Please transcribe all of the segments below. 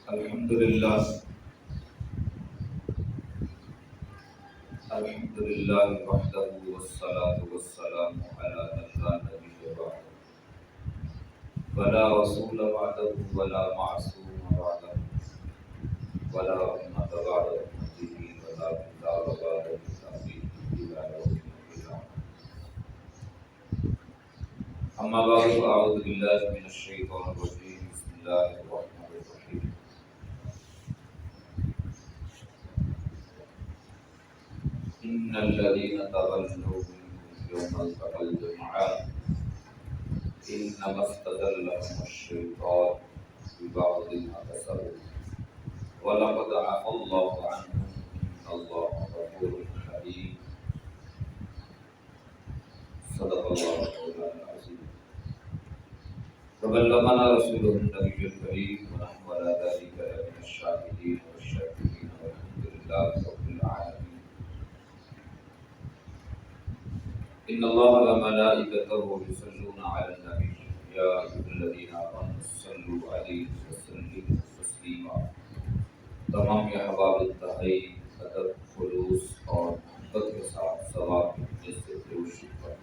الحمدللہ وحدہ والصلاة والسلام علی من لا نبی بعدہ ولا رسول بعدہ ولا معصوم بعدہ ولا امة بعد امته ولا کتاب بعد کتابه الا یوم القیامة. اما بعد فاعوذ باللہ من الشیطان الرجیم. بسم اللہ الرحمن الرحیم. ان الذين تولوا منكم يوم التقى الجمعان انما استزلهم الشيطان ببعض ما كسبوا ولقد عفا الله عنهم ان الله غفور حليم. صدق الله مولانا العظيم. وبلغنا رسوله النبي الكريم ونحن على ذلك من الشاهدين والشاكرين والحمد لله رب العالمين. ان الله وملائكته يصلون على النبي يا ايها الذين امنوا صلوا عليه وسلموا تسليما. تمام احباب انتہائی ادب خلوص اور محبت کے ساتھ ثواب جیسے خوشی پر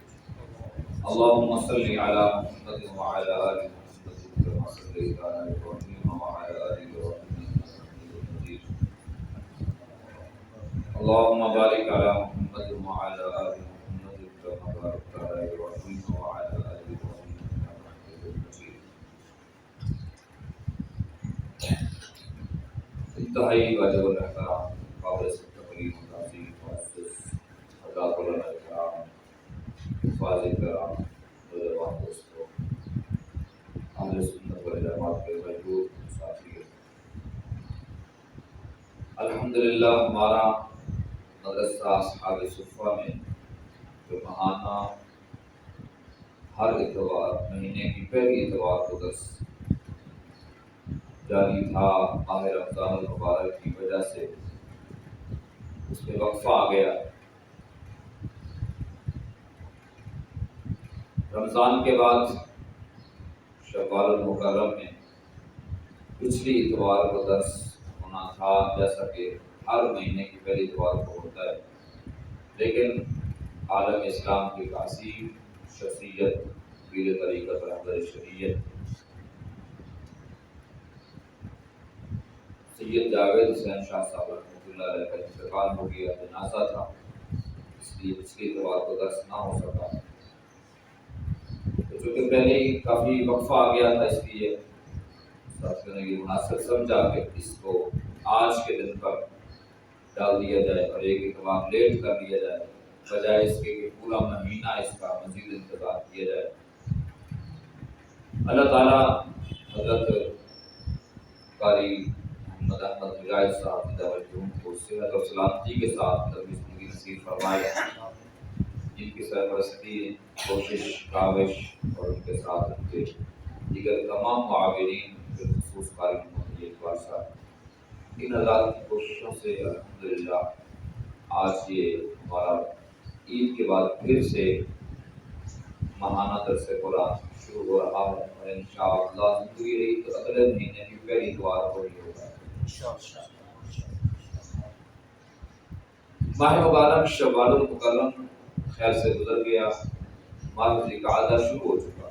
اللهم صل على محمد وعلى ال محمد كما صليت على ابراهيم وعلى ال ابراهيم انك حميد مجيد. اللهم بارك على محمد وعلى ال محمد كما باركت على ابراهيم وعلى ال ابراهيم انك حميد مجيد. انتہائی واجب الاحترام قابل تقریم تعظیم معزز حضرات علماء کرام فاضل کرام نوجوان دوستوں اہل سنت والجماعت کے موجود ساتھی، الحمدللہ ہمارا مدرسہ اصحاب صفہ میں جو ماہانہ ہر اتوار مہینے کی پہلی اتوار کو درس جاری تھا، ماہ رمضان المبارک کی وجہ سے اس میں وقفہ آ گیا. رمضان کے بعد شوال المکرم میں پچھلی اتوار کو درس ہونا تھا، جیسا کہ ہر مہینے کی پہلی اتوار کو ہوتا ہے، لیکن عالم اسلام کی عظیم شخصیت پیر طریقت رہبر شریعت سید جاوید حسین شاہ صاحب رحمۃ اللہ علیہ کا انتقال ہو گیا، جنازہ تھا، اس لیے پچھلی اتوار کو درس نہ ہو سکا. چونکہ پہلے ہی کافی وقفہ آ گیا تھا، اس لیے ساتھیوں نے یہ مناسب سمجھا کہ اس کو آج کے دن پر ڈال دیا جائے اور ایک اتوار لیٹ کر دیا جائے، بجائے اس کے کہ پورا مہینہ اس کا مزید انتظار کیا جائے. اللہ تعالیٰ حضرت قاری محمد احمد مجاہد صاحب کی توجہ کو صحت اور سلامتی کے ساتھ لمبی زندگی نصیب فرمائے، جن کی سرپرستی کوشش کاوش اور ان کے ساتھ ان کے دیگر تمام معاونین بالخصوص قاری محمد اقبال صاحب، ان حضرات کی کوششوں سے الحمدللہ آج یہ ہمارا عید کے بعد پھر سے ماہانہ درس قرآن شروع ہو رہا ہے، اور انشاءاللہ زندگی رہی تو اگلے مہینے کی پہلی اتوار کو ہی ہوگا. ماہ مبارک شوال المکرم خیر سے گزر گیا، ماہ ذوالقعدہ شروع ہو چکا.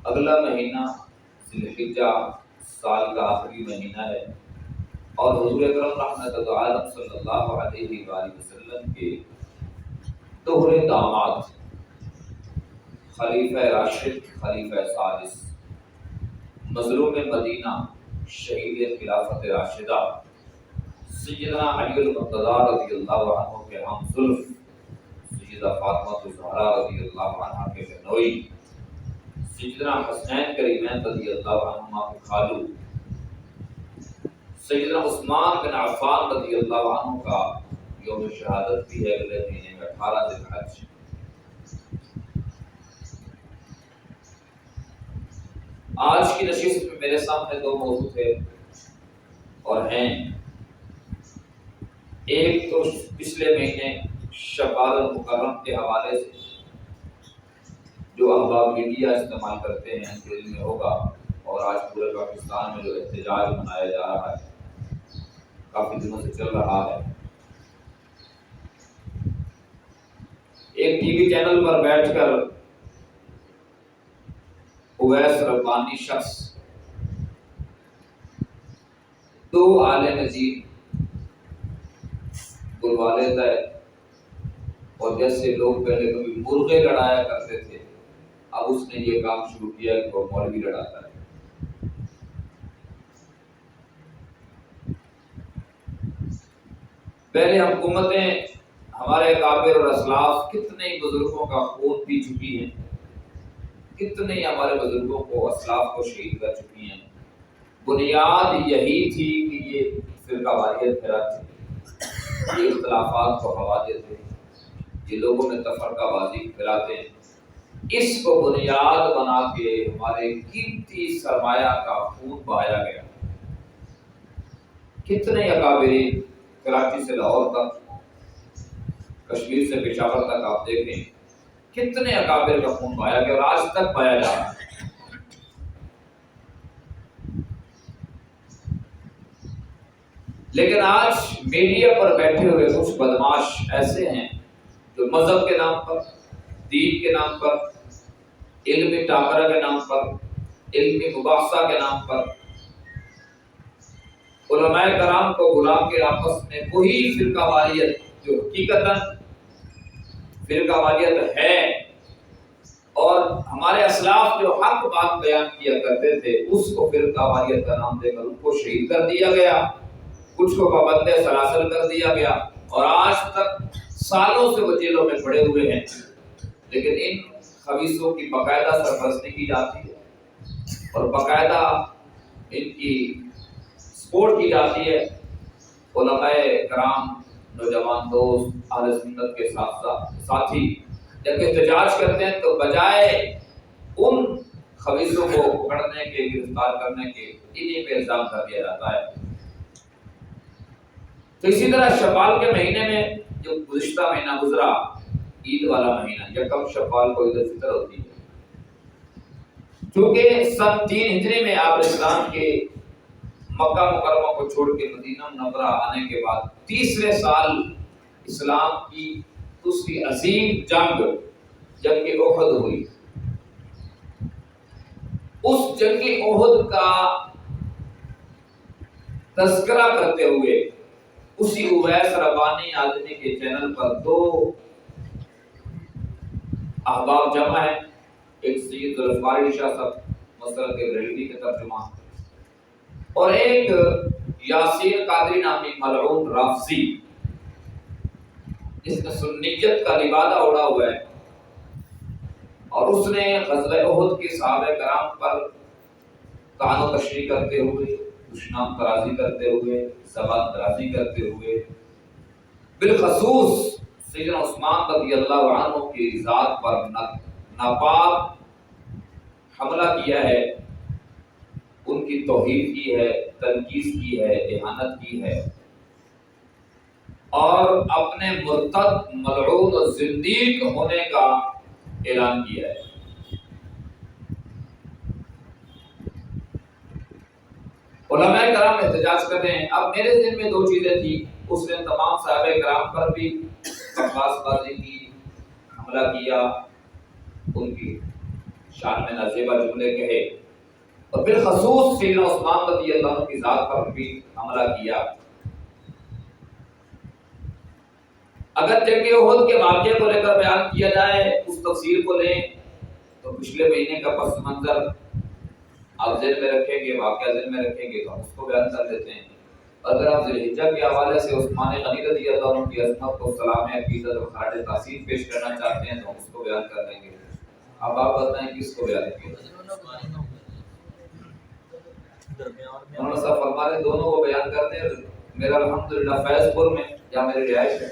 اگلا مہینہ ذی الحجہ سال کا آخری مہینہ ہے، اور حضور اکرم رحمت عالم صلی اللہ علیہ وآلہ وسلم کے دوہرے داماد خلیفہ راشد خلیفہ ثالث مظلوم مدینہ شہید خلافت راشدہ سیدنا علی المرتضیٰ رضی اللہ عنہ کے ہم زلف سیدہ فاطمہ الزہرا رضی اللہ عنہ کے بہنوئی سیدنا حسنین کریمین رضی اللہ عنہما کے خالو سیدنا عثمان بن عفان رضی اللہ عنہ کا یوم شہادت بھی ہے اگلے مہینے میں 18 ذی الحج. آج کی نشست میں میرے سامنے دو موضوع تھے اور ہیں. ایک تو پچھلے مہینے شوال المکرم کے حوالے سے جو احباب میڈیا استعمال کرتے ہیں ان کے علم میں ہوگا، اور آج پورا پورے پاکستان میں جو احتجاج منایا جا رہا ہے، کافی دنوں سے چل رہا ہے، ایک ٹی وی چینل پر بیٹھ کر اویس ربانی شخص دو عالم دین بلوا لیتا ہے، اور جیسے لوگ پہلے کبھی مرغے لڑایا کرتے تھے، اب اس نے یہ کام شروع کیا کہ وہ مولوی لڑاتا ہے۔ پہلے حکومتیں ہمارے اکابر اور اسلاف کتنے بزرگوں کا خون پی چکی ہیں، کتنے ہمارے بزرگوں کو اسلاف کو شہید کر چکی ہیں۔ بنیاد یہی تھی کہ یہ فرقہ واریت پھیلاتے، یہ اختلافات کو ہوا دیتے، یہ لوگوں میں تفرقہ بازی پھیلاتے ہیں۔ اس کو بنیاد بنا کے ہمارے قیمتی سرمایہ کا خون بہایا گیا۔ کتنے اکابرین کراچی سے لاہور تک، کشمیر سے پشاور تک آپ دیکھیں، کتنے اکابر کا خون بہایا گیا اور آج تک بہایا جا رہا ہے۔ لیکن آج میڈیا پر بیٹھے ہوئے کچھ بدماش ایسے ہیں جو مذہب کے نام پر، دین کے نام پر، علمی ٹاکرا کے نام پر، علمی مباحثہ کے نام پر علماء کرام کو بلا کے آپس میں وہی فرقہ واریت جو حقیقتاً فرقہ واریت ہے اور ہمارے اسلاف جو حق بات بیان کیا کرتے تھے، اس کو فرقہ واریت کا نام دے کر ان کو شہید کر دیا گیا، کچھ کو پابند سلاسل کر دیا گیا، اور آج تک سالوں سے وہ جیلوں میں پڑے ہوئے ہیں۔ لیکن ان خبیثوں کی باقاعدہ سرپرستی کی جاتی ہے اور باقاعدہ ان کی سپورٹ کی جاتی ہے۔ علماء کرام، نوجوان دوست، اہل سنت کے ساتھی جب احتجاج کرتے ہیں تو بجائے ان خبیثوں کو پکڑنے کے، گرفتار کرنے کے، انہیں پہ الزام کر دیا جاتا ہے۔ تو اسی طرح شوال کے مہینے میں جو گزشتہ مہینہ گزرا، عید والا مہینہ، یکم شوال کو عید الفطر ہوتی ہے، چونکہ سن 3 ہجری میں آپ اسلام کے مکہ مکرمہ کو چھوڑ کے مدینہ منورہ آنے کے بعد تیسرے سال اسلام کی دوسری عظیم جنگ احد ہوئی۔ اس جنگ احد کا تذکرہ کرتے ہوئے اسی اویس ربانی آدمی کے چینل پر 2 احباب جمع ہیں، ایک سید ذوالفقار شاہ صاحب مسلک بریلوی کے ترجمہ، اور ایک یاسین قادری نامی ملعون رافضی، جس نے سنیت کا لبادہ اڑا ہوا ہے، اور اس نے غزوہ احد کے صحابہ کرام پر طعن و تشریح کرتے ہوئے، دشنام ترازی کرتے ہوئے، زبان درازی کرتے ہوئے، بالخصوص سیدنا عثمان رضی اللہ عنہ کی ذات پر ناپاک حملہ کیا ہے، ان کی توہین کی ہے، تنقیص کی ہے، اہانت کی ہے، اور اپنے مرتد، ملعون اور زندیق ہونے کا اعلان کیا ہے۔ علماء کرام احتجاج کر رہے ہیں۔ اب میرے ذہن میں 2 چیزیں تھی، اس نے تمام صحابہ کرام پر بھی بکواس بازی کی، حملہ کیا، ان کی شان میں نازیبہ جملے کہے، اور بالخصوص سیدنا عثمان رضی اللہ عنہ کی ذات پر بھی حملہ کیا۔ اگر جنگ احد کے واقعے کو لے کر بیان کیا جائے، اس تفسیر کو لیں تو پچھلے مہینے کا پس منظر آپ ذہن میں رکھیں گے، واقعہ ذہن میں رکھیں گے تو ہم اس کو بیان کر دیتے ہیں۔ اگر آپ ذوالحجہ کے حوالے سے عثمان غنی رضی اللہ عنہ کی عظمت کو سلام عقیدت اور خراج تحسین پیش کرنا چاہتے ہیں تو ہم اس کو بیان کر دیں گے۔ اب آپ بتائیں کس کو بیان کیا؟ مولانا صاحب فرما رہے دونوں کو بیان کرتے ہیں۔ میرا الحمدللہ فیض پور میں جہاں میری رہائش ہے،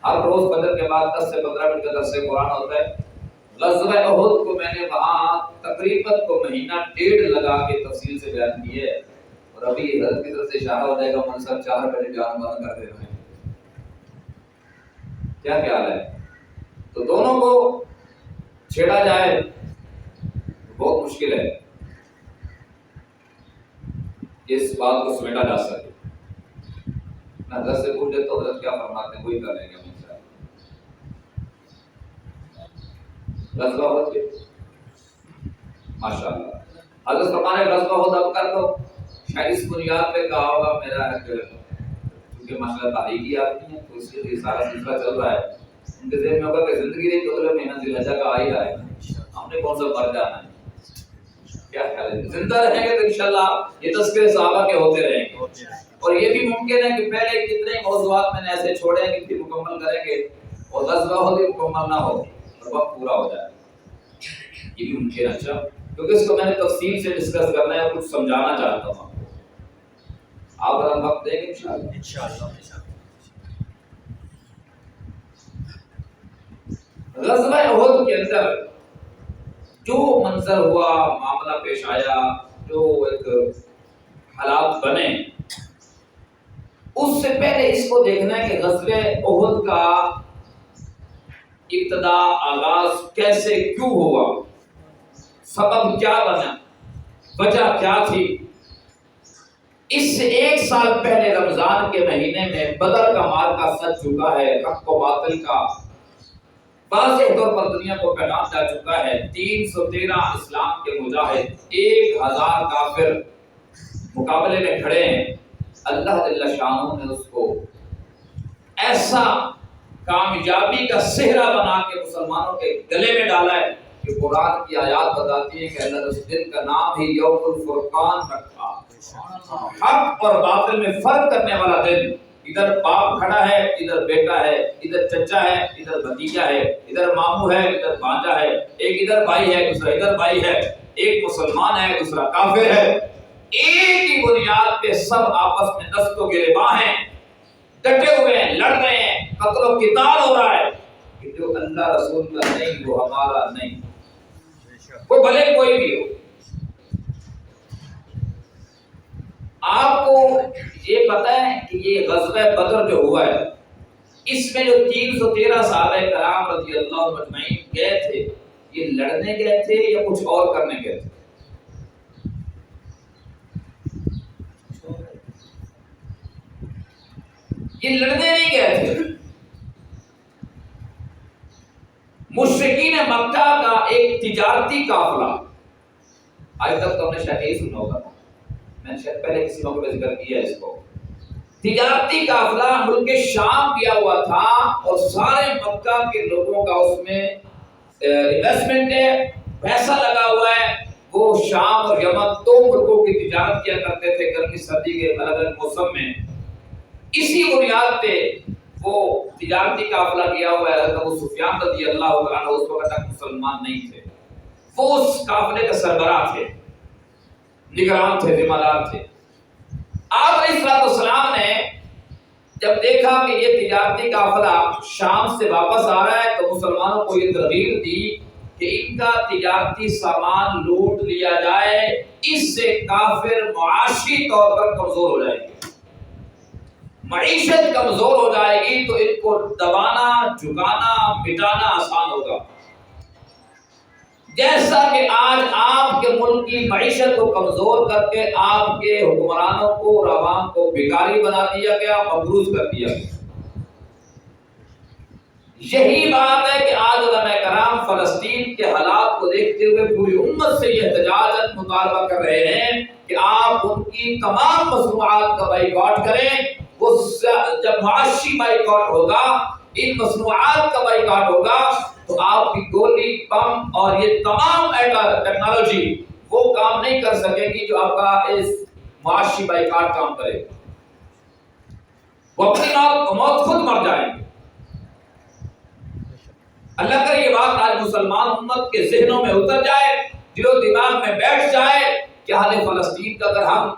ہر روز فجر کے بعد 10 سے 15 منٹ کا درس قرآن ہوتا ہے۔ غزوہ احد کو میں نے وہاں تقریباً کو مہینہ 1.5 لگا کے تفصیل سے بیان کی ہے، اور ابھی حضرت کی طرف سے اشارہ ہو جائے گا منصب 4 بجے بیان بند کر دے رہے ہیں۔ کیا خیال ہے؟ تو دونوں کو چھیڑا جائے بہت مشکل ہے۔ بات کو سمیٹا جا سکے. میں حضرت سے پوچھ لیتا ہوں حضرت کیا فرماتے ہیں, وہی کر لیں گے ہم انشاءاللہ. غزوہ احد کے ماشاءاللہ حضرت فرمانے غزوہ احد اب کر دو. شاید اس بنیاد پہ کہا ہوگا میرا کیونکہ ماشاءاللہ تاریخی آدمی ہے تو اس لیے یہ سارا سلسلہ چل رہا ہے. ان کے ذہن میں ہوگا کہ زندگی نہیں تو اگلے مہینہ ذی الحجہ کا آ ہی رہا ہے, ہم نے کون سا مر جانا ہے. کیا خیال ہے, زندہ رہیں گے تو انشاءاللہ یہ تذکرے صحابہ کے ہوتے رہیں گے. اور یہ بھی ممکن ہے کہ پہلے کتنے موضوعات میں نے ایسے چھوڑے ہیں کہ پھر مکمل کریں گے اور غزوہ احد مکمل نہ ہو اور وقت پورا ہو جائے. یہ بھی ممکن ہے. اچھا, کیونکہ اس کو میں نے تفصیل سے ڈسکس کرنا ہے اور کچھ سمجھانا چاہتا ہوں آپ اگر وقت دیں گے انشاءاللہ. غزوہ احد کے اندر جو منظر ہوا, معاملہ پیش آیا, جو ایک حالات بنے, اس سے پہلے اس کو دیکھنا ہے کہ غزوہ احد کا ابتدا آغاز کیسے کیوں ہوا, سبب کیا بنا, وجہ کیا تھی. اس سے ایک سال پہلے رمضان کے مہینے میں بدر کا معرکہ سج چکا ہے. حق و باطل کا واضح طور پر دنیا کو پیغام جا چکا ہے. 313 اسلام کے مجاہد, 1000 کافر مقابلے میں کھڑے ہیں. اللہ جل شانہ نے اس کو ایسا کامیابی کا صحرا بنا کے مسلمانوں کے گلے میں ڈالا ہے کہ قرآن کی آیات بتاتی ہیں کہ اللہ نے اس دن کا نام ہی یوم الفرقان رکھا. حق اور باطل میں فرق کرنے والا دن. ادھر باپ کھڑا ہے, ادھر بیٹا ہے, ادھر چچا ہے, ادھر بھتیجا ہے, ادھر ماموں ہے, ادھر بھانجا ہے, ایک ادھر بھائی ہے, دوسرا ادھر بھائی ہے, ایک مسلمان ہے, دوسرا کافر ہے. ایک ہی بنیاد پہ سب آپس میں دست و گریباں ہیں, ڈٹے ہوئے ہیں, لڑ رہے ہیں, قتل و قتال ہو رہا ہے. کہ جو اللہ رسول کا نہیں وہ ہمارا نہیں, وہ بھلے کوئی بھی ہو. آپ کو یہ پتہ ہے کہ یہ غزوہ بدر جو ہوا ہے اس میں جو 313 صحابہ کرام رضی اللہ عنہم اجمعین گئے تھے, یہ لڑنے گئے تھے یا کچھ اور کرنے گئے تھے؟ یہ لڑنے نہیں گئے تھے. مشرکین مکہ کا ایک تجارتی قافلہ, آج تک تو ہم نے شاید یہی سنا ہوگا, میں نے شاید پہلے کسی موقع پہ ذکر کیا ہے اس کو. تجارتی قافلہ ملک شام گیا ہوا تھا اور سارے مکہ کے لوگوں کا اس میں انویسٹمنٹ ہے, پیسہ لگا ہوا ہے. وہ شام اور یمن دو ملکوں کی تجارت کیا کرتے تھے گرمی سردی کے الگ الگ موسم میں. اسی بنیاد پہ وہ تجارتی قافلہ گیا ہوا ہے. حضرت ابو سفیان رضی اللہ عنہ اس وقت تک مسلمان نہیں تھے, وہ اس قافلے کا سربراہ تھے, نگران تھے, ذمہ دار تھے. آپ علیہ السلام نے جب دیکھا کہ یہ تجارتی قافلہ شام سے واپس آ رہا ہے تو مسلمانوں کو یہ ترغیب دی کہ ان کا تجارتی سامان لوٹ لیا جائے, اس سے کافر معاشی طور پر کمزور ہو جائے گی, معیشت کمزور ہو جائے گی, تو ان کو دبانا, جھکانا, مٹانا آسان ہوگا. جیسا کہ آج آپ کے ملک کی معیشت کو کمزور کر کے آپ کے حکمرانوں کو اور عوام کو بیکاری بنا دیا گیا, مقروض کر دیا گیا. یہی بات ہے کہ آج علماء کرام فلسطین کے حالات کو دیکھتے ہوئے پوری امت سے یہ احتجاجاً مطالبہ کر رہے ہیں کہ آپ ان کی تمام مصنوعات کا بائیکاٹ کریں. وہ جب معاشی بائیکاٹ ہوگا, ان مصنوعات کا بائیکاٹ ہوگا, تو آپ کی گولی, بم اور یہ تمام ٹیکنالوجی وہ کام نہیں کر سکے گی جو آپ کا اس معاشی بائیکاٹ کام کرے. وہ اپنی موت خود مر جائیں گے. اللہ کرے یہ بات آج مسلمان امت کے ذہنوں میں اتر جائے, دل و دماغ میں بیٹھ جائے کہ حال فلسطین کا اگر ہم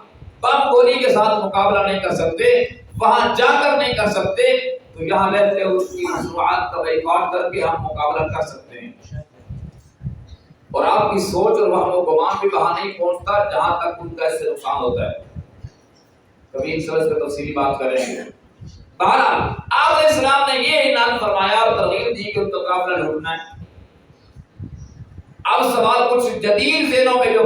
بم گولی کے ساتھ مقابلہ نہیں کر سکتے, وہاں جا کر نہیں کر سکتے, تو یہاں رہتے اس کی مصنوعات کا بائیکاٹ کر کے ہم مقابلہ کر سکتے ہیں. اور آپ کی سوچ اور وہم و گمان بھی وہاں نہیں پہنچتا جہاں تک ان کا اس سے نقصان ہوتا ہے. کبھی ان پر تفصیلی بات کریں گے. بہرحال آپ علیہ السلام نے یہ اعلان فرمایا اور ترغیب دی کہ ان کا قافلہ لوٹنا ہے. اب سوال کچھ جدید ذہنوں میں جو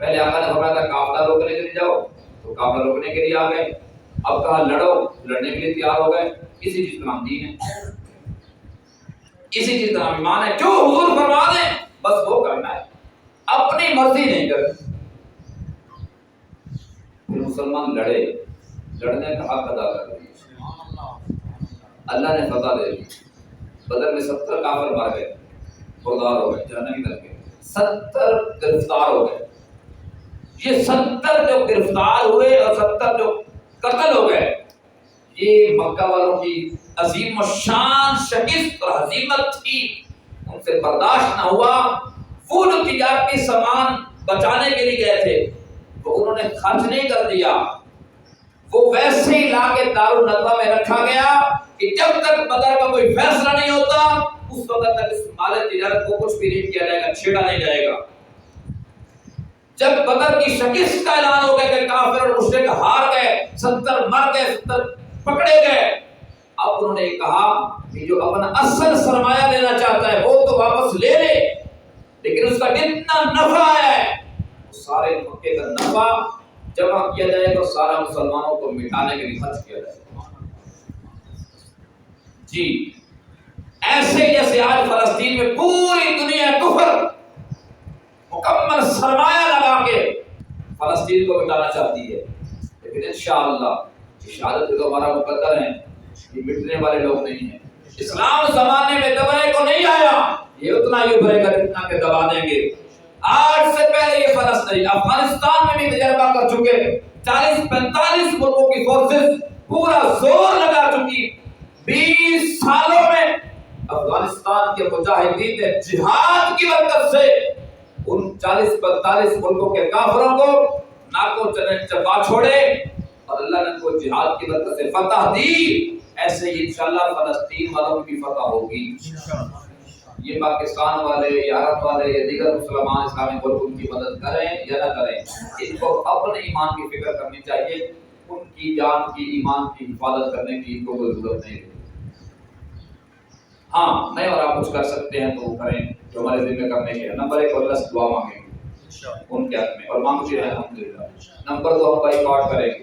پہلے آقا نے فرمایا تھا قافلہ روکنے کے لیے جاؤ، تو قافلہ روکنے کے لیے آ گئے، اب کہا لڑو، لڑنے کے لیے تیار ہو گئے. اسی چیز کا نام دین ہے، اسی چیز کا نام ایمان ہے. جو حضور فرما دیں بس وہ کرنا ہے، اپنی مرضی نہیں کرنی. پھر مسلمان لڑے، لڑنے کا حق ادا کر دیا، اللہ نے فتح دے دی. بدر میں 70 کافر مار گئے، بردار ہو گئے، جہنمی بن گئے. 70 گرفتار ہو گئے. یہ 70 جو گرفتار ہوئے اور 70 جو قتل ہو گئے، یہ مکہ والوں کی عظیم و شان شکست اور ہزیمت تھی. ان سے برداشت نہ ہوا. وہ جو تجارتی سامان بچانے کے لیے گئے تھے تو انہوں نے خرچ نہیں کر دیا، وہ ویسے ہی لا کے دارالندوہ میں رکھا گیا کہ جب تک بدر کا کوئی فیصلہ نہیں ہوتا اس وقت تک اس مال تجارت کو کچھ بھی نہیں کیا جائے گا، چھیڑا نہیں جائے گا. جب بدر کی شکست کا اعلان ہو گیا کہ کافر اور مشرک ہار گئے، 70 مر گئے، 70 پکڑے گئے، اب انہوں نے کہا کہ جو اپنا اصل سرمایہ لینا چاہتا ہے وہ تو واپس لے لے، لیکن اس کا جتنا نفع آیا ہے وہ سارے مکے کا نفع جمع کیا جائے گا، سارا مسلمانوں کو مٹانے کے لیے خرچ کیا جائے گا. جی ایسے جیسے آج فلسطین میں پوری دنیا کفر مکمل سرمایہ لگا کے فلسطین کو مٹانا چاہتی ہے، لیکن انشاءاللہ شہادت جو ہمارا مقدر ہے یہ مٹنے والے لوگ نہیں ہیں. اسلام زمانے میں دبانے کو نہیں آیا، یہ اتنا ہی ابھرے گا جتنا کہ دبا دیں گے. آج سے پہلے یہ فلسطین افغانستان میں بھی تجربہ کر چکے، 40-45 ملکوں کی فورسز پورا زور لگا چکی. 20 سالوں میں افغانستان کے مجاہدین نے جہاد کی برکت سے ان 40-45 ملکوں کے کافروں کو ناکو چبا چھوڑے اور اللہ نے کو جہاد کی برکت سے فتح دی. ایسے ہی انشاءاللہ فلسطین والوں کی بھی فتح ہوگی. یہ پاکستان والے یا عرب والے یا دیگر مسلمان اسلامی ملک ان کی مدد کریں یا نہ کریں، ان کو اپنے ایمان کی فکر کرنی چاہیے. ان کی جان کی ایمان کی حفاظت کرنے کی ان کو کوئی ضرورت نہیں. ہاں میں اور آپ کچھ کر سکتے ہیں تو وہ کریں جو ہمارے ذمہ کرنے کے. نمبر 1 اللہ سے دعا مانگیں گے ان کے حق میں اور مانگتے ہیں الحمدللہ. نمبر 2 ہم بائیکاٹ کریں گے،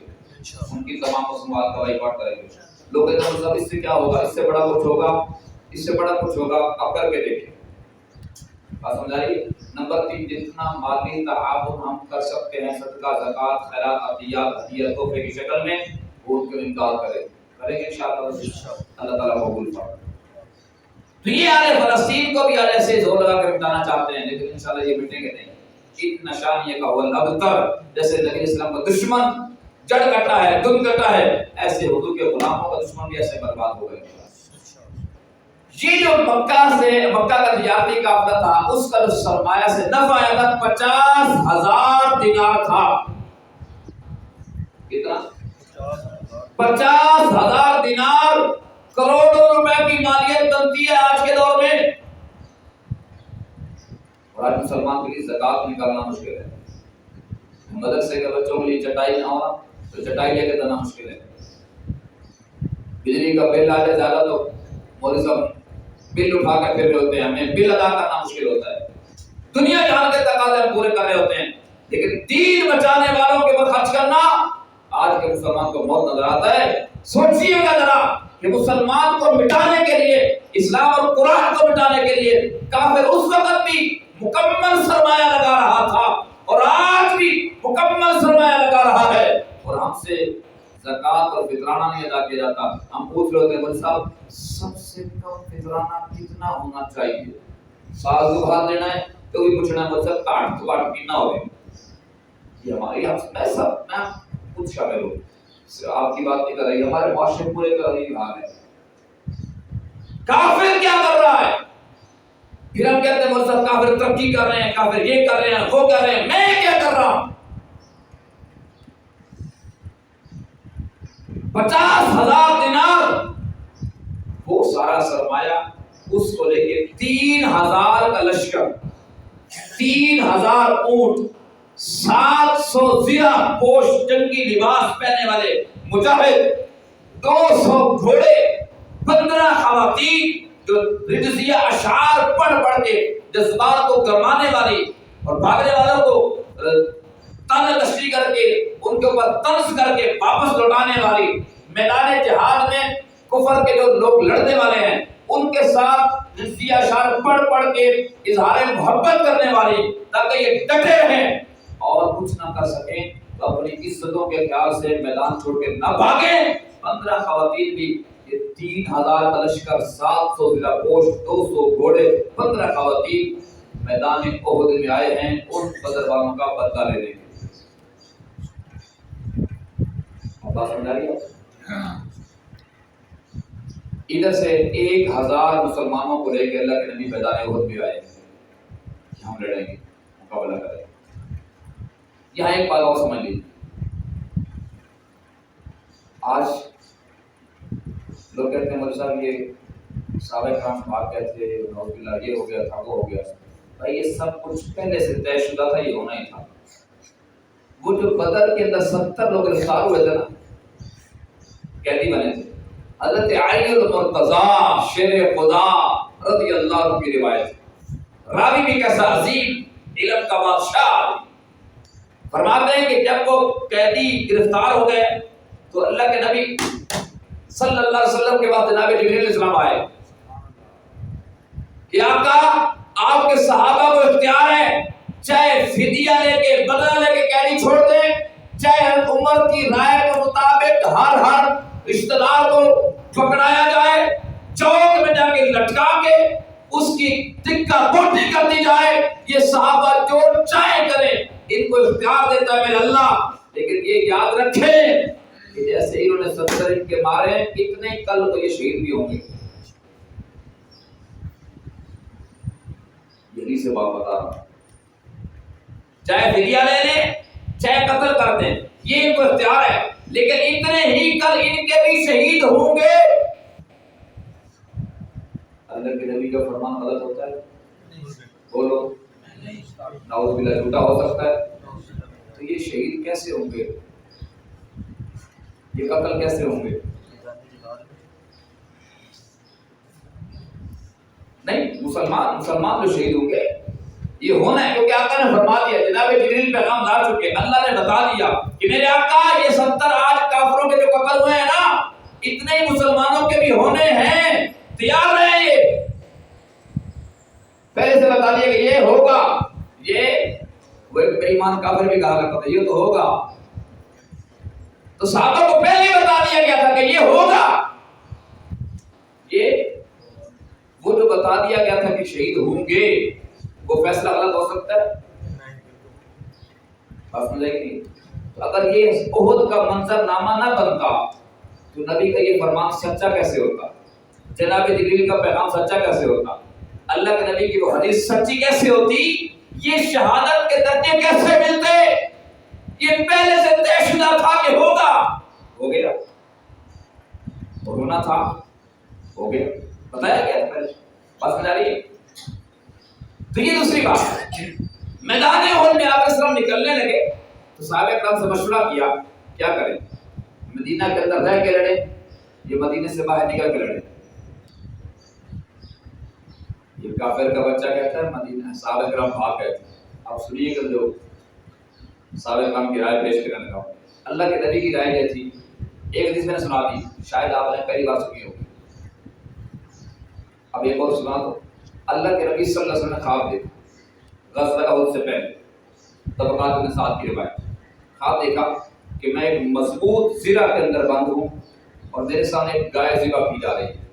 ان کی تمام مصنوعات کا بائیکاٹ کریں گے. لوگ کہتے ہیں صاحب اس سے کیا ہوگا، اس سے بڑا کچھ ہوگا، اس سے بڑا کچھ ہوگا. اب کر کے دیکھیں، بات سمجھ آئی. نمبر 3 جتنا مالی تعاون ہم کر سکتے ہیں صدقہ، زکوٰۃ، خیرات، عطیات، ہدیہ، تحفے کی شکل میں وہ ان کو انکار کریں گے انشاءاللہ. اللہ تعالیٰ قبول فرمائے. تو یہ آل فلسطین کو بھی آلے سے زور لگا کر مٹانا چاہتے ہیں، لیکن انشاءاللہ یہ مٹیں گے نہیں. ایک نشانیہ کا اول ابتر، جیسے نبی اسلام کا دشمن جڑ کٹا ہے، دن کٹا ہے، ایسے حضور کے غلاموں کا دشمن بھی ایسے برباد ہو گئے. یہ جو مکہ کا تجارتی قافلہ تھا اس کا جو سرمایہ سے نفع آیا تھا 50,000 دینار تھا. کتنا؟ 50,000 دینار کروڑوں روپے کی مالیت بنتی ہے آج کے دور میں. اور آج مسلمان کے لیے زکوٰۃ نکالنا مشکل ہے. مدرسے کے بچوں کے لیے چٹائی نہ ہونا تو چٹائی لے کے دینا مشکل ہے. بجلی کا بل آ جائے زیادہ تو مولوی صاحب بل اٹھا کر پھر رہے ہوتے ہیں، ہمیں بل ادا کرنا مشکل ہوتا ہے. دنیا جہاں کے تقاضے پورے کر رہے ہوتے ہیں، لیکن دین بچانے والوں کے اوپر خرچ کرنا آج کے مسلمان کو بہت نظر آتا ہے. سوچیے گا ذرا کہ مسلمان کو مٹانے کے لیے، اسلام اور قرآن کو مٹانے کے لیے کافر اس وقت بھی مکمل سرمایہ لگا رہا تھا اور آج بھی مکمل سرمایہ لگا رہا ہے، اور ہم سے زکوٰۃ اور فطرانہ نہیں ادا کیا جاتا. ہم پوچھ رہے ہوتے ہیں بھائی صاحب سب سے کم فطرانہ کتنا ہونا چاہیے؟ سال کو بھر دینا ہے تو بھی پوچھنا ہے بچہ کاٹ تو کاٹ کتنا ہوگا. یہ ہماری میں سب میں خود شامل ہوں، آپ کی بات نہیں کر رہی، ہمارے معاشرے پورے کا یہی حال ہے. کافر کیا کر رہا ہے؟ پھر ہم کہتے ہیں وہ سب کافر ترقی کر رہے ہیں، کافر یہ کر رہے ہیں، وہ کر رہے ہیں، میں کیا کر رہا ہوں؟ 50,000 دینار وہ سارا سرمایہ، اس کو لے کے 3,000 کا لشکر، 3,000 اونٹ، 700 زرہ پوش جنگی لباس پہننے والے مجاہد، 200 گھوڑے، 15 خواتین جو رجزیہ اشعار پڑھ کے جذبات کو گرمانے والی اور بھاگنے والوں کو تانہ کشی کر کے ان کے اوپر طنز کر کے واپس لوٹانے والی، میدان جہاد میں کفر کے جو لوگ لڑنے والے ہیں ان کے ساتھ جنسی اشعار پڑھ کے اظہار محبت کرنے والی، تاکہ یہ ڈٹے رہیں اور کچھ نہ کر سکیں تو اپنی عزتوں کے خیال سے میدان چھوڑ کے نہ بھاگیں۔ 15 خواتین بھی، یہ 3000 کا لشکر، 700 ضلع پوش، 200 گھوڑے، 15 خواتین میدان احد میں آئے ہیں ان بدر والوں کا بدلہ لینے کے لیے۔ بات سمجھ آ رہی ہے؟ ادھر سے 1000 مسلمانوں کو لے کے اللہ کے نبی میدان احد میں آئے کہ ہم لڑیں گے، مقابلہ کریں گے۔ یہاں ایک بات اور سمجھ لیجیے، آج لوگ کہتے ہیں مولوی صاحب یہ صحابہ کرام بھاگ گئے تھے، نعوذ باللہ یہ ہو گیا تھا وہ ہو گیا۔ بھائی یہ سب کچھ پہلے سے طے شدہ تھا، یہ ہونا ہی تھا۔ وہ جو بدر کے اندر 70 لوگ گرفتار ہوئے تھے نا، قیدی بنے تھے، حضرت علی المرتضیٰ شیر خدا رضی اللہ عنہ کی روایت، راوی بھی کیسا عظیم علم کا بادشاہ، فرماتے ہیں کہ جب وہ قیدی گرفتار ہو گئے تو اللہ کے نبی صلی اللہ علیہ وسلم کے بعد جناب جبریل علیہ السلام آئے کہ آقا آپ کے صحابہ کو اختیار ہے، چاہے فدیہ لے کے بدلہ لے کے قیدی چھوڑ دیں، چاہے عمر کی رائے کے مطابق ہر رشتہ دار کو پکڑایا جائے، چوک میں جا کے لٹکا کے اس کی ٹکا بوٹی کر دی جائے، یہ صحابہ جو چاہے کریں، ان کو اختیار دیتا ہے میرا اللہ۔ لیکن یہ یاد رکھیں کہ جیسے انہوں نے 70 ان کے مارے، اتنے کل تو یہ شہید بھی ہوں گے۔ یہی سے بات بتا رہا ہوں، چاہے فدیہ لے لیں چاہے قتل کر دیں، یہ ان کو اختیار ہے، لیکن اتنے ہی کل ان کے بھی شہید ہوں گے۔ اللہ کے نبی کا فرمان غلط ہوتا ہے؟ بولو، نعوذ باللہ جھوٹا ہو سکتا ہے؟ تو یہ شہید کیسے ہوں گے؟ یہ قتل کیسے ہوں گے؟ نہیں، مسلمان جو شہید ہوں گے یہ ہونا ہے، کیونکہ آقا نے فرما دیا، جناب جبریل پیغام لا چکے، اللہ نے بتا دیا کہ میرے آقا یہ 70 آج کافروں کے جو قتل ہوئے ہیں نا، اتنے ہی مسلمانوں کے بھی ہونے ہیں، تیار رہیں۔ یہ پہلے سے بتا دیا کہ یہ ہوگا، یہ وہ ایک بے ایمان کافر بھی کہا کرتا تھا یہ تو ہوگا، تو صحابہ کو پہلے ہی بتا دیا گیا تھا کہ یہ ہوگا۔ یہ وہ جو بتا دیا گیا تھا کہ شہید ہوں گے، وہ فیصلہ غلط ہو سکتا ہے؟ بات سمجھے گی؟ تو اگر یہ احد کا منظر نامہ نہ بنتا تو نبی کا یہ فرمان سچا کیسے ہوتا؟ جناب جبریل کا پیغام سچا کیسے ہوتا؟ اللہ کے نبی کی وہ حدیث سچی کیسے ہوتی؟ یہ شہادت کے درجے کیسے ملتے؟ یہ پہلے سے طے شدہ تھا کہ ہوگا، ہو گیا، اور ہونا تھا، ہو گیا، بتایا گیا پہلے۔ بات سمجھ آ رہی ہے؟ تو یہ دوسری بات ہے۔ میدان احد میں آپ اسلام نکلنے لگے تو صحابہ کرام سے مشورہ کیا کیا کریں، مدینہ کے اندر رہ کے لڑیں یہ مدینے سے باہر نکل کے لڑیں؟ یہ کافر کا بچہ کہتا ہے مدینہ، صحابہ کرام بھاگ گئے تھے۔ آپ سنیے کہ جو صحابہ کرام کی رائے پیش کرنے کا، اللہ کے نبی کی رائے یہ تھی، ایک حدیث میں نے سنا دی، شاید آپ نے پہلی بار سنی ہوگی، اب ایک اور سنا دو۔ اللہ کے نبی صلی اللہ علیہ وسلم نے خواب دیکھا غزوہ احد سے پہلے، طبقات ابن سعد کی روایت، خواب دیکھا کہ میں ایک مضبوط زرہ کے اندر بند ہوں اور میرے سامنے ایک گائے ذبح کی جا رہی ہے۔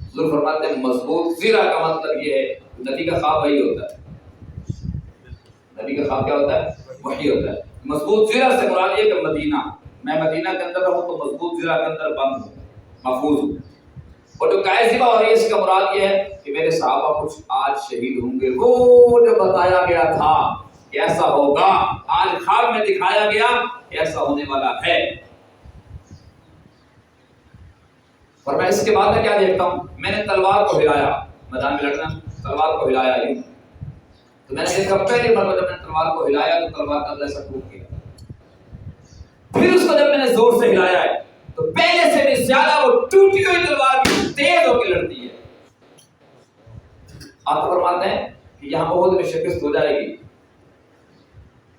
حضور فرماتے ہیں مضبوط زرہ کا مطلب یہ ہے، نبی کا خواب وہی ہوتا ہے، نبی کا خواب کیا ہوتا ہے؟ وہی ہوتا ہے۔ مضبوط زرہ سے مراد یہ کہ مدینہ، میں مدینہ کے اندر رہوں تو مضبوط زرہ کے اندر بند ہوں، محفوظ ہوں، اور جو گائے ذبح ہو رہی ہے اس کا مراد یہ ہے کہ میرے صحابہ کچھ آج شہید ہوں گے، وہ جو بتایا گیا تھا کہ ایسا ہوگا، آج خواب میں دکھایا گیا کہ ایسا ہونے والا ہے۔ فرمایا اس کے بعد میں کیا دیکھتا ہوں، میں نے تلوار کو ہلایا، میدان میں لڑنا، تلوار کو ہلایا یوں، تو میں نے دیکھا پہلی مرتبہ جب میں نے تلوار کو ہلایا تو تلوار کا ایسا ٹوٹ گیا، پھر اس کو جب میں نے زور سے ہلایا ہے تو پہلے سے بھی زیادہ وہ ٹوٹی ہوئی تلوار بھی تیز ہو کے لڑتی ہے۔ آپ فرماتے ہیں کہ یہاں احد میں شکست ہو جائے گی،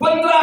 15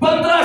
15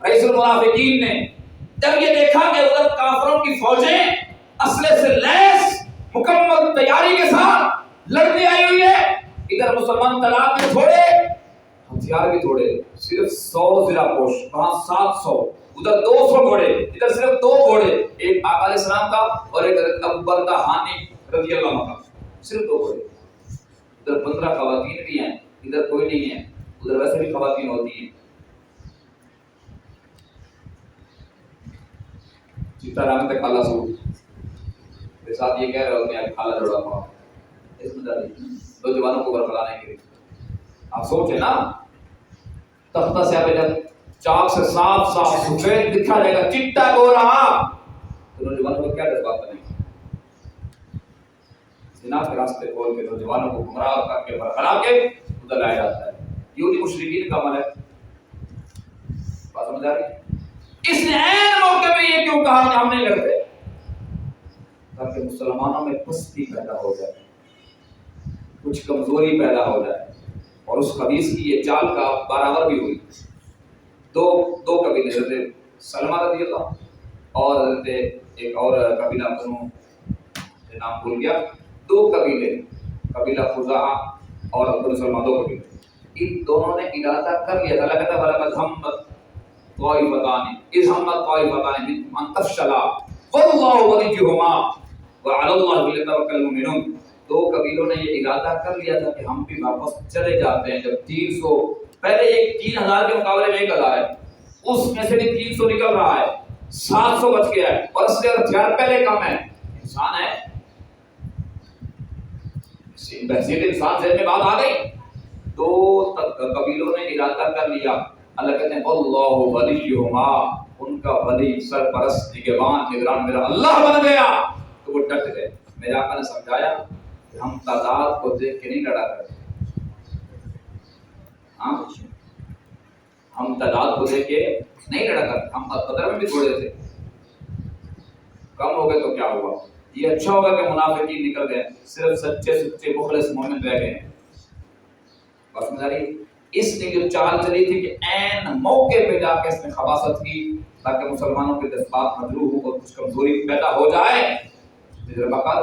رئیس المنافقین نے جب یہ دیکھا کہ ادھر کافروں کی فوجیں اسلحے سے لیس مکمل تیاری کے ساتھ لڑنے آئی ہوئی ہے، ادھر مسلمان تالاب میں تھوڑے ہتھیار بھی تھوڑے، صرف 100 ضلع پوش، وہاں 700، ادھر 200 گھوڑے، ادھر صرف 2 گھوڑے، ایک آقا علیہ السلام کا اور ایک ابو بردہ ہانی رضی اللہ عنہ کا، صرف 2 گھوڑے، ادھر 15 خواتین بھی ہیں، ادھر کوئی نہیں ہے، ادھر ویسے بھی خواتین ہوتی ہیں۔ چیتا رام تک خالہ سو کے ساتھ یہ کہہ رہے ہوتے ہیں خالہ جوڑا ہوا اس میں نوجوانوں کو برقرانے کے لیے۔ آپ سوچیں نا، تختہ سے آپ جب چاک سے صاف صاف سفید دکھا جائے گا چٹا گورا، تو نوجوانوں کو کیا جذبات بنے گا؟ زنا کے راستے کھول کے نوجوانوں کو گمراہ کر کے برقرا کے ادھر لایا جاتا ہے، یہ انہیں مشرکین کا عمل ہے۔ بات سمجھ آ رہی؟ اس نے عین موقع پہ یہ کیوں کہا کہ ہم نہیں لڑتے؟ تاکہ مسلمانوں میں پستی پیدا ہو جائے، کچھ کمزوری پیدا ہو جائے، اور اس خبیث کی یہ چال کا برابر بھی ہوئی۔ دو قبیلے، حضرت سلمہ رضی اللہ اور حضرت ایک اور قبیلہ نام بھول گیا، 2 قبیلے، قبیلہ خزاعہ اور عبد سلمہ، 2 قبیلے، ان دونوں نے ارادہ کر لیا تھا۔ اللہ کہتا ہے وَلَقَدْ هَمَّتْ طَائِفَتَانِ إِذْ هَمَّتْ طَائِفَتَانِ مِنْكُمْ أَنْ تَفْشَلَا وَاللَّهُ وَلِيُّهُمَا وَعَلَى اللَّهِ فَلْيَتَوَكَّلِ الْمُؤْمِنُونَ۔ 2 قبیلوں نے یہ ارادہ کر لیا تھا کہ ہم بھی واپس چلے جاتے ہیں، جب 300 پہلے ایک 3000 کے مقابلے میں 1000 ہے، اس میں سے بھی 300 نکل رہا ہے، 700 بچ گیا ہے، اور اس سے ہتھیار پہلے کم ہے، انسان ہے، بحثیت انسان ذہن میں بات آ گئی۔ 2 قبیلوں نے ارادہ کر لیا، اللہ کہتے ہیں واللہ ولیہما، ان کا ولی سرپرست نگران میرا اللہ بن گیا، تو وہ ڈٹ گئے۔ میرے آقا نے سمجھایا کہ ہم تعداد کو دیکھ کے نہیں لڑا کرتے، ہاں ہم تعداد کو دیکھ کے نہیں لڑا کرتے، ہم بدر میں بھی تھوڑے تھے، کم ہو گئے تو کیا ہوا؟ یہ اچھا ہوگا کہ منافقین نکل گئے، صرف سچے مخلص مومن رہ گئے۔ بس مجھے اس نے جو چال چلی تھی کہ عین موقع پہ جا کے اس نے خباثت کی تاکہ مسلمانوں کے جذبات مجروح ہو اور کچھ کمزوری پیدا ہو جائے، تجربہ کار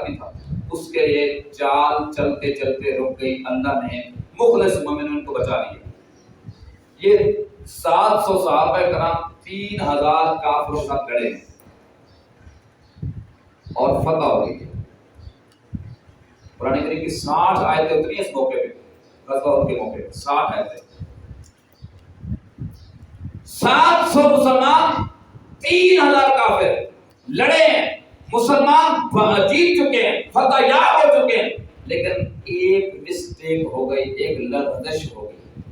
نہیں تھا، اس کے یہ چال چلتے چلتے رک گئی، اللہ نے مخلص مومنوں کو بچا لیا۔ یہ 700 صحابہ کرام 3000 کافروں کا لڑے اور فتح ہو گئی۔ قرآن کریم کی 60 آیتیں اتری ہیں اس موقع پہ، غزوہ کے موقع پہ 60 آیتیں، 700 مسلمان 3000 کافر لڑے ہیں، مسلمان جیت چکے ہیں، فتح یاب ہو چکے ہیں، لیکن ایک مسٹیک ہو گئی، ایک لغزش ہو گئی۔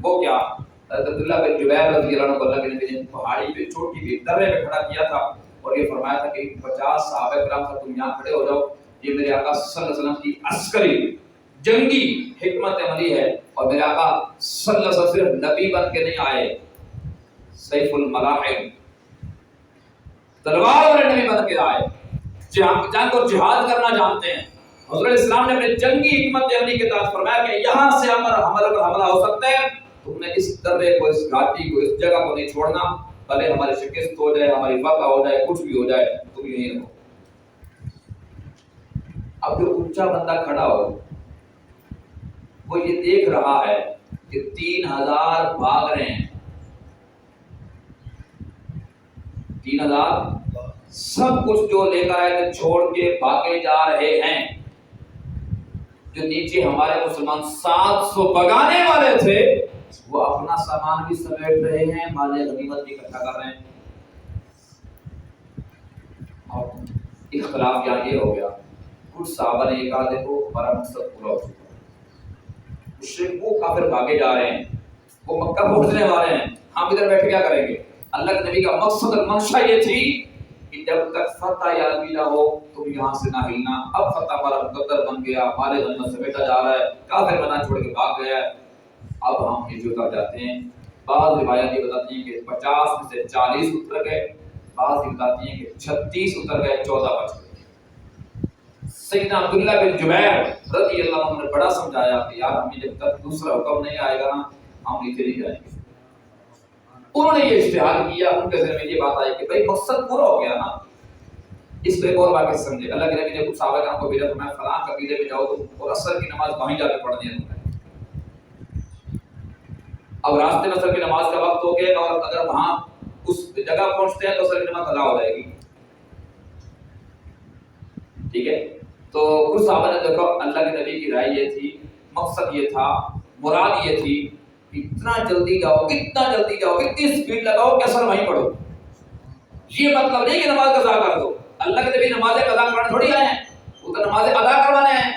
وہ کیا؟ حضرت عبداللہ بن جبیر رضی اللہ عنہ کو اللہ کے نبی نے پہاڑی پہ چھوٹی سی درے پہ کھڑا کیا تھا اور یہ فرمایا تھا کہ 50 صحابہ کرام کا تم یہاں کھڑے ہو جاؤ، یہ میرے آقا صلی اللہ علیہ وسلم کی عسکری جنگی حکمت عملی ہے، اور میرے آقا صلی اللہ علیہ وسلم صرف نبی بن کے نہیں آئے، سیف الملاحم تلوار والے نبی بن کے آئے، جنگ اور جہاد کرنا جانتے ہیں۔ حضرت اسلام نے اپنے جنگی حکمت عملی کے تحت فرمایا کہ یہاں سے ہمارے پر حملہ ہو سکتا ہے، تم نے اس درے کو، اس گھاٹی کو، اس جگہ کو نہیں چھوڑنا، بھلے ہماری شکست ہو جائے، ہماری فتح ہو جائے، کچھ بھی ہو جائے، تم یہیں رہو۔ اب جو اونچا بندہ کھڑا ہو وہ یہ دیکھ رہا ہے کہ 3000 بھاگ رہے ہیں، 3000 سب کچھ جو لے کر آئے تھے چھوڑ کے بھاگے جا رہے ہیں، جو نیچے ہمارے مسلمان 700 بگانے والے تھے وہ اپنا سامان بھی سمیٹ رہے ہیں، مال غنیمت بھی اکٹھا کر رہے ہیں۔ اور اختلاف یہاں یہ ہو گیا، کچھ صحابہ نے یہ کہا دیکھو ہمارا مقصد پورا ہو چکا ہے، مشرک وہ کافر بھاگے جا رہے ہیں، وہ مکہ پہنچنے والے ہیں، ہم ادھر بیٹھ کیا کریں گے؟ اللہ کے نبی کا مقصد اور منشا یہ تھی کہ جب تک فتح یا نبی نہ ہو تم یہاں سے نہ ہلنا۔ اب فتح والا مقدر بن گیا، مال غنیمت سمیٹا جا رہا ہے، کافر بنا چھوڑ کے بھاگ گیا ہے، اب ہم ہجرت کر جاتے ہیں۔ بعض روایات یہ بتاتی ہیں کہ 50 میں سے 40 اتر گئے، بعض یہ بتاتی ہیں کہ 36 اتر گئے، 14 بچ گئے۔ سیدنا عبداللہ بن جبیر رضی اللہ عنہ نے بڑا سمجھایا کہ یار ہمیں جب تک دوسرا حکم نہیں آئے گا نا ہم نیچے نہیں جائیں گے، انہوں نے یہ اجتہاد کیا، ان کے ذہن میں یہ بات آئی کہ بھائی مقصد پورا ہو گیا نا. اس پہ ایک اور بات سمجھے، اللہ کے نبی نے کچھ صحابہ کرام کو بھیجا، فرمایا فلاں قبیلے میں جاؤ تم اور عصر کی نماز وہیں جا کے پڑھنی ہے تمہیں. اب راستے میں عصر کی نماز کا وقت ہو گیا اور اگر وہاں اس جگہ پہنچتے ہیں تو عصر کی نماز ادا ہو جائے گی. ٹھیک ہے، تو کچھ صحابہ نے دیکھو اللہ کے نبی کی رائے یہ تھی، مقصد یہ تھا، مراد یہ تھی کہ اتنا جلدی جاؤ، اتنا جلدی جاؤ، اتنی سپیڈ لگاؤ کہ عصر وہیں پڑھو. یہ مطلب نہیں کہ نماز قضا کر دو. اللہ کے نبی نماز قضا کروانے تھوڑی آئے ہیں، وہ تو نماز ادا کروانے ہیں.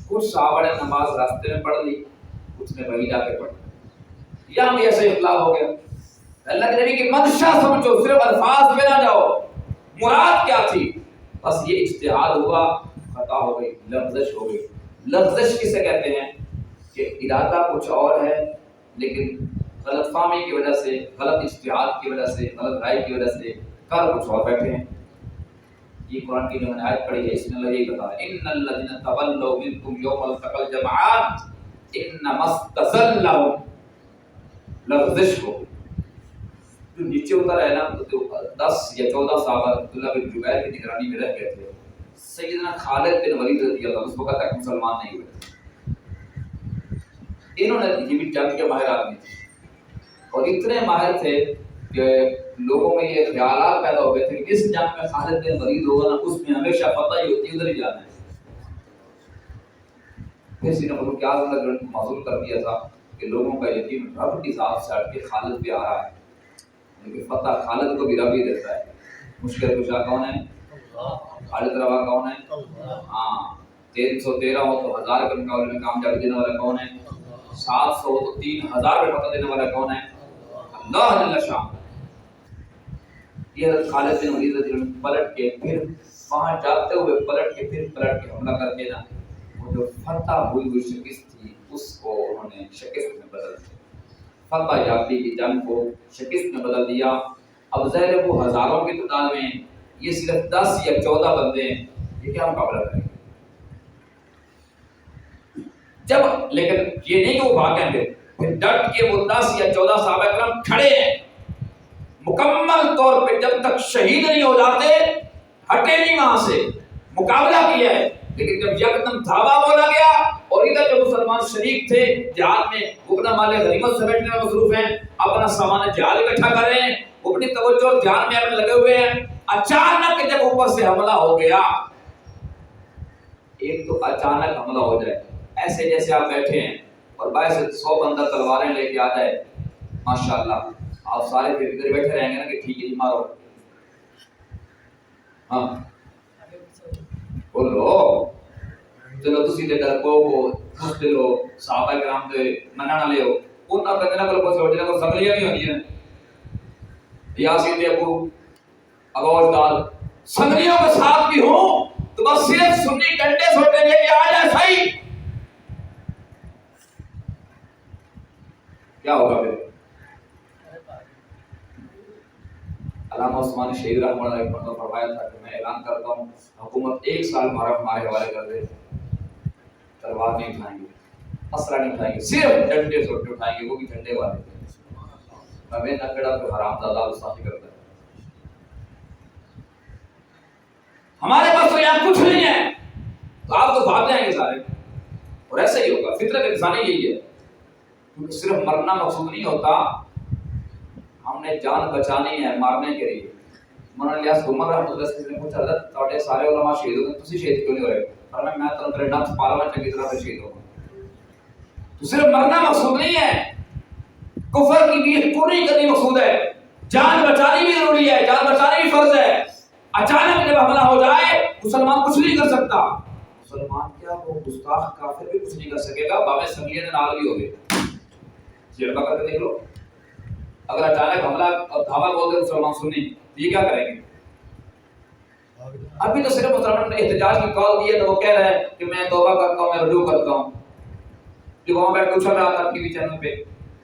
کچھ صحابہ نے نماز راستے میں پڑھ لی، کچھ نے وہیں جا کے پڑھ لی. یہاں بھی ایسے اختلاف ہو گیا. اللہ کے نبی کی منشا سمجھو، صرف الفاظ پہ نہ جاؤ، مراد کیا تھی. بس یہ اجتہاد ہوا، خطا ہو گئی، لفظش ہو گئی. لفظش کسے کہتے ہیں کہ ارادہ کچھ اور ہے لیکن غلط فہمی کی وجہ سے، غلط اجتہاد کی وجہ سے، غلط رائے کی وجہ سے کر کچھ اور بیٹھے ہیں. یہ قرآن کی جو میں نے آیت پڑھی ہے اس میں اللہ یہی بتا ہے ان الذين تولوا منكم يوم التقى الجمعان انما استزلهم لفظش کو. جو نیچے اتر ہے نا تو 10 یا 14 صحابہ عبداللہ بن جبیر کی نگرانی میں رہ گئے تھے. سیدنا خالد بن ولید رضی اللہ عنہ اس وقت تک مسلمان نہیں ہوئے. انہوں نے یہ بھی جنگ کے ماہر آدمی تھے اور اتنے ماہر تھے کہ لوگوں میں یہ خیالات پیدا ہو گئے تھے کہ اس جنگ میں خالد بن ولید ہوگا نا اس میں ہمیشہ فتح ہی ہوتی ہے، ادھر ہی جانا ہے. پھر سینہ ملوک اعظم نے معذور کر دیا تھا کہ لوگوں کا یقین رب کی ذات سے ہٹ کے خالد پہ آ رہا ہے، لیکن فتح خالد کو بھی رب ہی دیتا ہے. مشکل کشا کون ہے؟ خالد روا کون ہے؟ ہاں 313 ہو تو 1000 کے مقابلے میں کامیابی دینے والا کون ہے؟ 700 ہو تو 3000 پہ فتح دینے والا کون ہے؟ اللہ جل شان. یہ حضرت خالد بن ولید رضی اللہ عنہ پلٹ کے پھر وہاں جاتے ہوئے پلٹ کے حملہ کر کے نا وہ جو فتح ہوئی شکست تھی اس کو انہوں نے شکست میں بدل دیا. فتح یابی کی جنگ کو شکست میں بدل دیا. اب ظاہر ہے وہ ہزاروں کی تعداد میں، یہ صرف 10 یا 14 بندے ہیں، یہ کیا مقابلہ کریں گے؟ جب لیکن یہ نہیں کہ وہ بھاگیں گے، پھر ڈٹ کے وہ 10 یا 14 صحابہ کرام کھڑے ہیں مکمل طور پہ، جب تک شہید نہیں ہو جاتے ہٹے نہیں وہاں سے، مقابلہ کیا ہے. لیکن جب یکدم دھاوا بولا گیا اور ادھر جو مسلمان شریک تھے جہاد میں وہ اپنا مال غنیمت سمیٹنے میں مصروف ہیں، اپنا سامان جہاد اکٹھا کر رہے ہیں، وہ اپنی توجہ اور دھیان میں اپنے لگے ہوئے ہیں. اچانک جب اوپر سے حملہ ہو گیا، ایک تو اچانک حملہ ہو جائے ایسے جیسے آپ بیٹھے ہیں اور باعث 100 بندہ تلواریں لے کے آ جائے، ماشاءاللہ آپ سارے پھر ادھر بیٹھے رہیں گے نا کہ ٹھیک ہے جی مارو، ہاں بولو چلو تسی دے ڈر کو مسلم ہو، صحابہ کرام دے مننا لے ہو، انہاں کدے نہ کوئی پوچھو جنہاں کو سمجھیا نہیں ہوندی ہیں. یاسین دے ابو ابو دال سنگریوں کے ساتھ بھی ہوں تو بس صرف سنی ڈنڈے سوٹے لے کے آ جائے صحیح، کیا ہوگا پھر؟ علامہ عثمان شہید رحمہ اللہ علیہ نے فرمایا تھا کہ میں اعلان کرتا ہوں حکومت 1 سال ہمارے حوالے کر دے، تلوار نہیں اٹھائیں گے، اسلحہ نہیں اٹھائیں گے، صرف ڈنڈے سوٹے اٹھائیں گے، وہ بھی ڈنڈے والے. ہمیں نہ کڑا کوئی حرام زادہ گستاخی کرتا ہے. ہمارے پاس تو یہاں کچھ نہیں ہے تو آپ تو بھاگ جائیں گے سارے. اور ایسا ہی ہوگا، فطرت انسانی یہی ہے. کیونکہ صرف مرنا مقصود نہیں ہوتا، ہم نے جان بچانی ہے مارنے کے لیے. مولانا الیاس عمر رحمۃ اللہ علیہ نے پوچھا حضرت تواڈے سارے علماء شہید ہو گئے، تسی شہید کیوں نہیں ہوئے؟ فرمایا میں تو میرے نفس پالوا چنگی طرح سے شہید ہو گیا. تو صرف مرنا مقصود نہیں ہے، کفر کی بھی پوری کرنی مقصود ہے، جان بچانی بھی ضروری ہے، جان بچانی بھی فرض ہے. اچانک جب حملہ ہو جائے مسلمان کچھ نہیں کر سکتا. مسلمان کیا وہ گستاخ کافر بھی کچھ نہیں کر سکے گا، باوے سنگیے نے نال بھی ہو گئے. جڑبا کر کے دیکھ لو، اگر اچانک حملہ اور دھاوا بول دے مسلمان سنی تو یہ کیا کریں گے؟ ابھی تو صرف مسلمان نے احتجاج کی کال دی ہے تو وہ کہہ رہا ہے کہ میں توبہ کرتا ہوں، میں رجوع کرتا ہوں. جو وہاں بیٹھ کے اچھل رہا تھا ٹی وی چینل پہ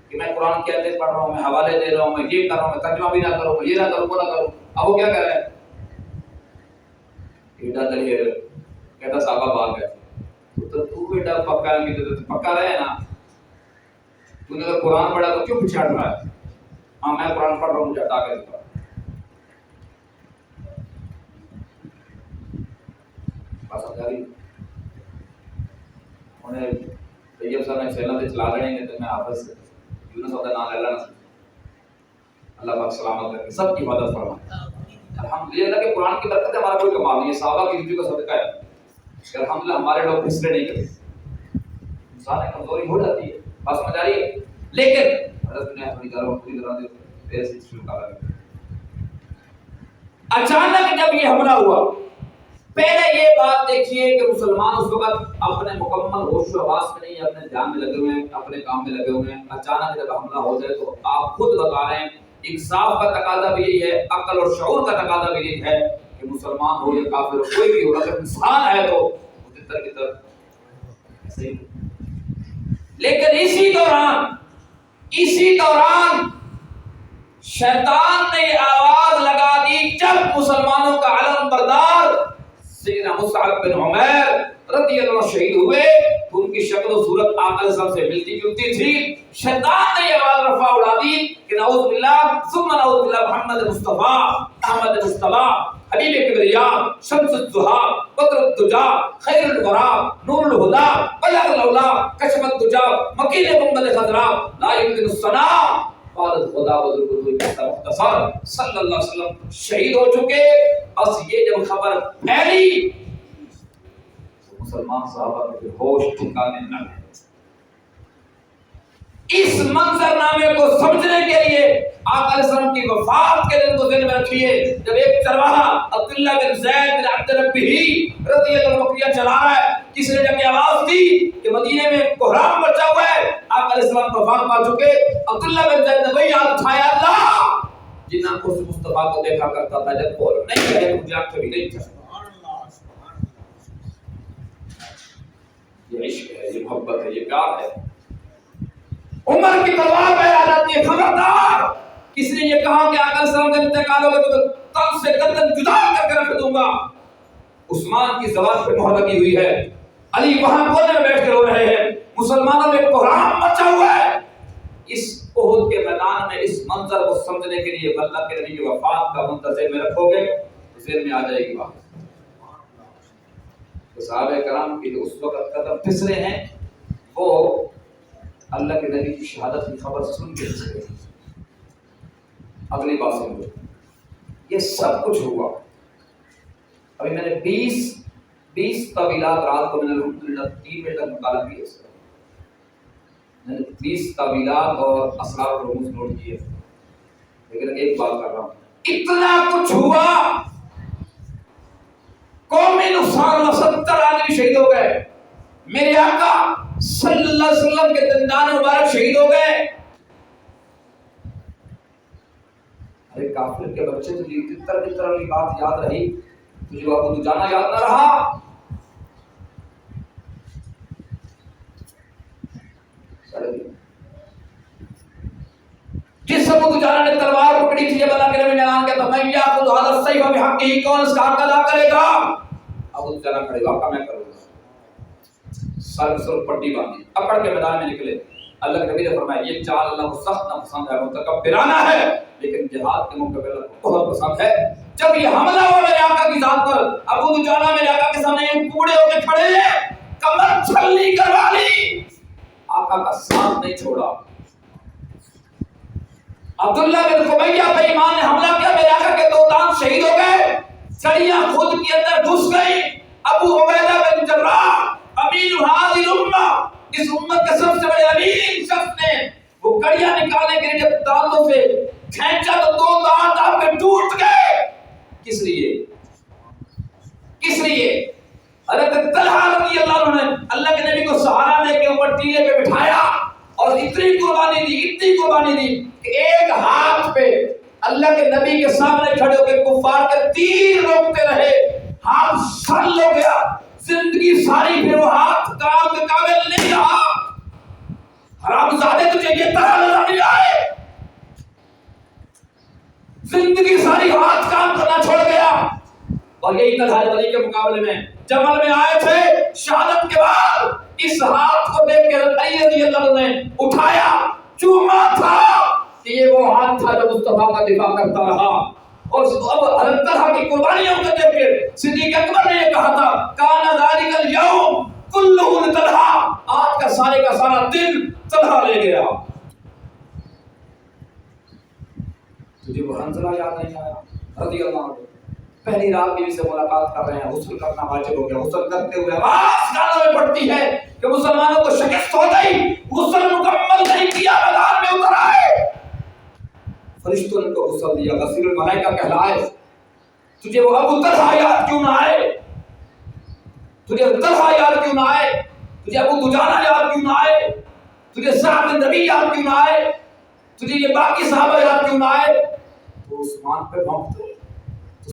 کہ میں قرآن کی آیتیں پڑھ رہا ہوں، میں حوالے دے رہا ہوں، میں یہ کر رہا ہوں، میں ترجمہ بھی نہ کروں، میں یہ نہ کروں، وہ نہ کروں. اب وہ کیا کہہ رہا ہے؟ بیٹا دلیل کہتا صحابہ بھاگ گئے. تو بیٹا پکا رہے نا، تو نے اگر قرآن پڑھا تو کیوں پیچھے ہٹ رہا ہے؟ ہاں میں قرآن پڑھ رہا ہوں، مجھے ہٹا کے دکھا. بس آ جاری انہیں طیب صاحب نے چینل سے چلا لیں گے تو میں حافظ سے یونس کا نام لے لینا. اللہ پاک سلامت رکھے، سب کی مدد فرمائے. الحمدللہ کہ قرآن کی برکت ہے، ہمارا کوئی کمال نہیں ہے، صحابہ کی زندگی کا صدقہ ہے. الحمدللہ ہمارے لوگ پھسلے نہیں کرتے، انسان کی کمزوری ہو جاتی ہے، بس سمجھ آ رہی ہے. لیکن حضرت نے اپنی گھروں پوری طرح سے پھر سے شروع کر دیا. اچانک جب یہ حملہ ہوا، پہلے یہ بات دیکھیے کہ مسلمان اس وقت اپنے مکمل ہوش و حواس میں نہیں، اپنے دھیان میں لگے ہوئے ہیں، اپنے کام میں لگے ہوئے ہیں. اچانک جب حملہ ہو جائے تو آپ خود بتا رہے ہیں، انصاف کا تقاضا بھی یہی ہے، عقل اور شعور کا تقاضا بھی یہی ہے کہ مسلمان ہو یا کافر ہو، کوئی بھی ہو، اگر انسان ہے تو مجھتر کی طرف صحیح. لیکن اسی دوران شیطان نے آواز لگا دی، جب مسلمانوں کا علم بردار سیدنا مصعب بن عمیر رضی اللہ عنہ شہید ہوئے تو ان کی شکل و صورت آقا صاحب سے ملتی جلتی تھی. شیطان نے یہ آواز رفع اڑا دی کہ نعوذ باللہ ثم نعوذ باللہ محمد مصطفیٰ احمد مصطفیٰ حبیب کبریا شمس الضحیٰ بدر الدجا خیر الورا نور الہدا بلغ الاولا کشف الدجا مکین محمد خضرا لا یمکن الثناء قالت خدا بزرگ مختصر صلی اللہ علیہ وسلم شہید ہو چکے. بس یہ جب خبر پھیلی تو مسلمان صحابہ کے ہوش ٹھکانے نہ گئے. اس منظر نامے کو سمجھنے کے لیے آقا علیہ السلام کی وفات کے دن کو ذہن میں رکھیے. جب ایک چرواہا عبداللہ بن زید بن عبد ربہ رضی اللہ عنہ بکریاں چلا رہا ہے، کسی نے جا کے آواز دی کہ مدینے میں کوہرام مچا ہوا ہے، آقا علیہ السلام وفات پا چکے. عبداللہ بن زید نے وہی ہاتھ اٹھایا، اللہ جن آنکھوں سے مصطفیٰ کو دیکھا کرتا تھا جب وہ نہیں کہے مجھے آنکھ کبھی نہیں تھا. یہ عشق ہے، یہ محبت ہے، یہ پیار ہے. عمر کی تلوار پہ آ جاتی ہے، خبردار کس نے یہ کہا کہ آقا صلی اللہ علیہ وسلم کا انتقال ہوگا تو تن سے گردن جدا کر کے رکھ دوں گا. عثمان کی زبان پہ مہر لگی ہوئی ہے، علی وہاں کونے میں بیٹھ کے رو رہے ہیں، مسلمانوں میں کوہرام مچا ہوا ہے. اس احد کے میدان میں اس منظر کو سمجھنے کے لیے اللہ کے نبی کی وفات کا منتظر میں رکھو گے تو ذہن میں آ جائے گی بات. تو صحابہ کرام کی جو اس وقت قدم پھسلے ہیں وہ اللہ کے نبی کی شہادت کی خبر سن کے پھسلے. اگلی بات سمجھو، یہ سب کچھ ہوا. ابھی میں نے 20 طویلات رات کو میں نے الحمدللہ 3 بجے تک مطالعہ کیا، میں نے 20 طویلات اور اسرار اور رموز نوٹ کیے. لیکن ایک بات کر رہا ہوں، اتنا کچھ ہوا، قومی نقصان 70 آدمی شہید ہو گئے، میرے آقا صلی اللہ علیہ وسلم کے دندان مبارک شہید ہو گئے. ارے کافر کے بچے تجھے تتر کی بات یاد رہی، تجھے ابو دجانہ یاد نہ رہا. جس ابو دجانہ نے تلوار پکڑی تھی، جب اللہ کے نبی نے اعلان کیا تھا میں یاخذ ھذا السیف بحقہ، کون اس کا حق ادا کرے گا؟ ابو دجانہ کھڑے ہوا، میں کروں گا. سر پٹی باندھی اکڑ کے میدان میں نکلے. اللہ کے نبی نے فرمایا یہ چال اللہ کو سخت ناپسند ہے، متکبرانہ ہے، لیکن جہاد کے موقع پر اللہ کو بہت پسند ہے. جب یہ حملہ ہوا میرے آقا کی ذات پر، ابو دجانہ میرے آقا کے سامنے ٹکڑے ہو کے کھڑے ہیں، کمر چھلنی کروا لی، آقا کا ساتھ نہیں چھوڑا. عبداللہ بن خبیہ بے ایمان نے حملہ کیا، میرے آقا کے 2 دانت شہید ہو گئے، چڑیاں خود کے اندر گھس گئی. ابو عبیدہ بن جراح امین هذه الامہ، اس امت کے سب سے بڑے امین شخص نے وہ کڑیاں نکالنے کے لیے جب دانتوں سے کھینچا تو 2 دانت آپ کے ٹوٹ گئے. کس لیے حضرت طلحہ رضی اللہ عنہ نے اللہ کے نبی کو سہارا لے کے اوپر ٹیلے پہ بٹھایا اور اتنی قربانی دی کہ ایک ہاتھ پہ اللہ کے نبی کے سامنے کھڑے ہو کے کفار کے تیر روکتے رہے، ہاتھ سل ہو گیا. زندگی ساری پھر وہ ہاتھ کام کے قابل نہیں رہا. حرامزادے تجھے یہ طرح نظر نہیں آئے، زندگی ساری ہاتھ کام کرنا چھوڑ گیا. اور یہی طلحہ علی کے مقابلے میں جمل میں آئے تھے، شہادت کے بعد اس ہاتھ کو دیکھ کے علی رضی اللہ عنہ نے اٹھایا، چوما تھا کہ یہ وہ ہاتھ تھا جو مصطفیٰ کا دفاع کرتا رہا. اور اب حضرت طلحہ کی قربانیوں کو دیکھ کے صدیق اکبر نے یہ کہا تھا کان ذالک الیوم کلہ لطلحہ، آج کا سارا دن طلحہ لے گیا. تجھے وہ حنظلہ یاد نہیں آیا رضی اللہ عنہ؟ پہلی رات بیوی سے ملاقات کر رہے ہیں، غسل کرنا واجب ہو گیا. غسل کرتے ہوئے آواز کانوں میں پڑتی ہے کہ مسلمانوں کو شکست ہو گئی، غسل مکمل نہیں کیا، میدان میں اتر آئے. فرشتوں نے کو غسل دیا، غسیل الملائکہ کہلائے. تجھے وہ ابو طلحہ یاد کیوں نہ آئے؟ تجھے طلحہ یاد کیوں نہ آئے؟ تجھے ابو دجانہ یاد کیوں نہ آئے؟ تجھے سعد بن ربیع یاد کیوں نہ آئے؟ تجھے یہ باقی صحابہ یاد کیوں نہ آئے؟ تو عثمان پہ بھونکتے